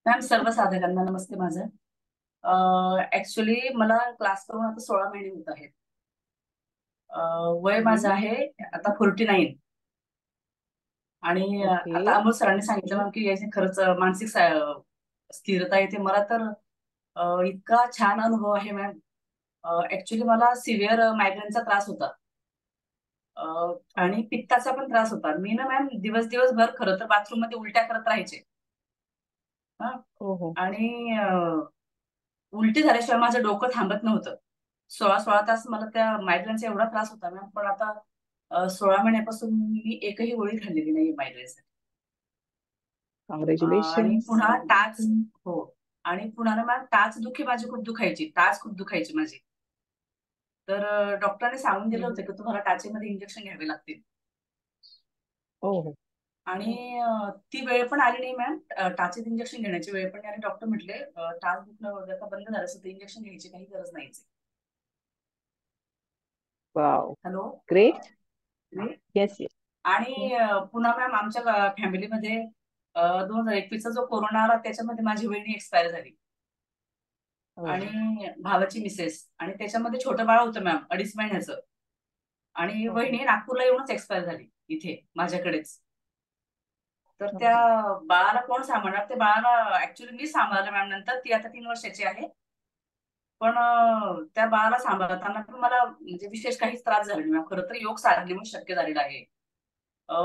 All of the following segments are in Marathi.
मॅम सर्वसाधारणना नमस्ते माझं. ऍक्च्युली मला क्लास करून आता 16 महिने होत आहेत. वय माझं हम्म. आहे आता 49. आणि ओके. आता अमोल सरांनी सांगितलं मॅम की याची खरंच मानसिक स्थिरता येते मला तर. इतका छान अनुभव आहे मॅम. ऍक्च्युली मला सिव्हिअर मायग्रेनचा त्रास होता. आणि ओके. पित्ताचा पण त्रास होता. मी ना मॅम दिवसभर खरं तर बाथरूम मध्ये उलट्या करत राहायचे. हा. हो हो. आणि उलटी झाल्याशिवाय माझं डोकं थांबत नव्हतं. 16 तास मला त्या मायग्रेनचा एवढा त्रास होता मॅम. पण आता 16 महिन्यापासून मी एकही गोळी खाल्लेली नाही मायग्रेनसाठी. आणि कॉंग्रॅच्युलेशन्स. पुन्हा टाच. हो. आणि पुन्हा ना मॅम टाच माझी खूप दुखायची, टाच खूप दुखायची माझी. तर डॉक्टरांनी सांगून दिलं होतं की तुम्हाला टाचेमध्ये इंजेक्शन घ्यावे लागतील. हो हो. आणि ती वेळ पण आली नाही मॅम. टाचेत इंजेक्शन घेण्याची वेळ पण नाही. आणि डॉक्टर म्हटले टाच दुखणं वगैरे का बंद झालं असेल तर इंजेक्शन घ्यायची काही गरज नाहीच. Wow. Hello. Great. Yes yes. आणि पुन्हा मॅम आमच्या फॅमिलीमध्ये 2021चा जो कोरोना आला त्याच्यामध्ये माझी वहिनी एक्सपायर झाली. हो. आणि भावाची मिसेस आणि त्याच्यामध्ये छोटं बाळ होतं मॅम 2.5 महिन्याचं. आणि हो हो. वहिनी नागपूरला येऊनच एक्सपायर झाली इथे माझ्याकडेच. तर हो त्या हो. बाळाला कोण सांभाळणार? त्या बाळाला ऍक्च्युली मी सांभाळलं मॅम. नंतर ती आता 3 वर्षाची आहे. पण त्या बाळाला सांभाळताना पण मला म्हणजे विशेष काहीच त्रास झाला नाही मॅम. खरं तर योग साधल्यामुळे शक्य झालेलं आहे.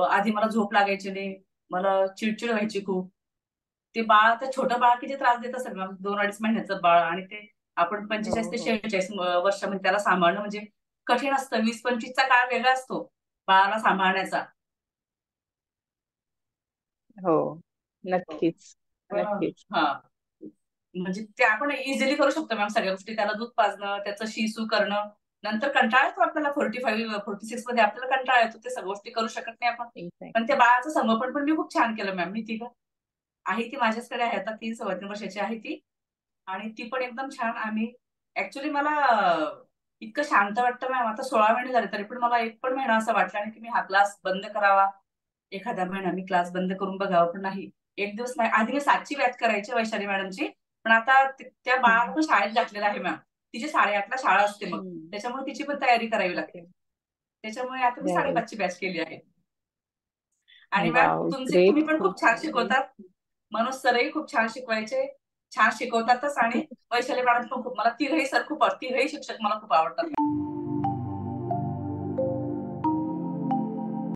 आधी मला झोप लागायची नाही. मला चिडचिड व्हायची खूप. ते बाळ आता छोटं बाळ किती त्रास देत असेल मॅम. 2-2.5 महिन्याचं बाळ आणि ते आपण हो 45 ते हो. 46 वर्षामध्ये त्याला सांभाळणं म्हणजे कठीण असतं. 20-25चा काळ वेगळा असतो बाळाला सांभाळण्याचा. हो. हो. नक्कीच. पण नक्कीच. हा. म्हणजे ते आपण इझिली करू शकतो मॅम सगळ्या गोष्टी. त्याला दूध पाजणं, त्याचं शिसू करणं. नंतर कंटाळा येतो आपल्याला 45-46 मध्ये आपल्याला कंटाळा येतो. ते सगळ्या गोष्टी करू शकत नाही आपण. पण त्या एक्झॅक्टली. बाळाचं संगोपन पण मी खूप छान केलं मॅम. माहिती का? आहे ती माझ्याचकडे आहे आता. ती 3.25 वर्षाची आहे ती. आणि ती पण एकदम छान. आम्ही ऍक्च्युली मला इतकं शांत वाटतं मॅम. आता 16 महिने झाले तरी पण मला एक पण महिना असं वाटला नाही की मी हा क्लास बंद करावा. एखादा महिना मी क्लास बंद करून बघावा. पण नाही. एक दिवस नाही. आधी मी 7ची बॅच करायची वैशाली मॅडमची. पण आता त्या बाळाला हम्म. पण शाळेत घातलेलं आहे मॅम. तिची 8:30ला शाळा असते मग. हम्म. त्याच्यामुळे तिची पण तयारी करावी लागते. ओके. त्याच्यामुळे आता मी राईट. 5:30ची बॅच केली आहे. आणि मॅम वाव, तुम्ही ग्रेट. पण खूप खूप छान छान. शिकवतात. मनोज सरही खूप छान शिकवायचे. छान शिकवतातच. आणि वैशाली मॅडम पण खूप मला तिघही सर खूप तिघही शिक्षक मला खूप आवडतात